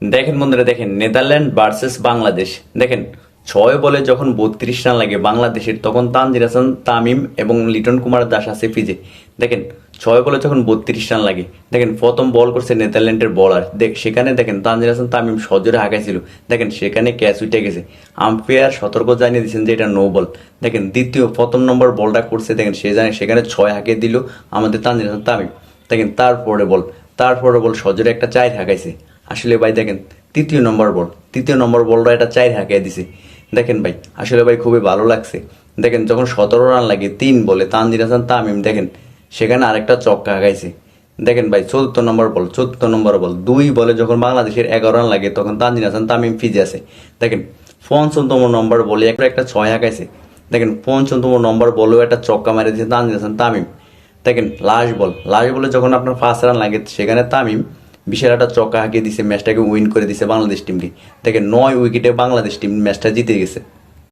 দেখেন বন্ধুরা, দেখেন নেদারল্যান্ড ভার্সেস বাংলাদেশ। দেখেন 6 বলে যখন 32 রান লাগে বাংলাদেশের, তখন তানজিদ হাসান তামিম এবং লিটন কুমার দাস আছে ফিজে। দেখেন 6 বলে যখন 32 রান লাগে, দেখেন প্রথম বল করছে নেদারল্যান্ডের বলার, সেখানে দেখেন তানজিদ হাসান তামিম সজোরে হাঁকাইছিল। দেখেন সেখানে ক্যাচ উঠে গেছে, আম্পায়ার সতর্ক জানিয়ে দিয়েছেন যে এটা নো বল। দেখেন প্রথম নম্বর বলটা করছে, দেখেন সেখানে 6 হাঁকিয়ে দিল আমাদের তানজিদ হাসান তামিম। দেখেন তারপরে বল সজোরে একটা 4 হাঁকাইছে। আসলে ভাই দেখেন তৃতীয় নম্বর বলটা এটা 4 হাঁকিয়ে দিছে। দেখেন ভাই, আসলে ভাই খুবই ভালো লাগছে। দেখেন যখন 17 রান লাগে 3 বলে তানজিদ হাসান তামিম, দেখেন সেখানে আরেকটা চক্কা হাঁকাইছে। দেখেন ভাই চতুর্থ নম্বর বল 2 বলে যখন বাংলাদেশের 11 রান লাগে, তখন তানজিদ হাসান তামিম ফিজে আছে। দেখেন পঞ্চমতম নম্বর বলে একটা 6 হাঁকাইছে। দেখেন পঞ্চমতম নম্বর বলেও একটা চক্কা মারে দিয়েছে তানজিদ হাসান তামিম। দেখেন লাস্ট বলে যখন আপনার 5 রান লাগে, সেখানে তামিম বিশাল একটা চক্কা হাঁকিয়ে দিছে, ম্যাচটাকে উইন করে দিছে বাংলাদেশ টিমকে। দেখেন 9 উইকেটে বাংলাদেশ টিম ম্যাচটা জিতে গেছে।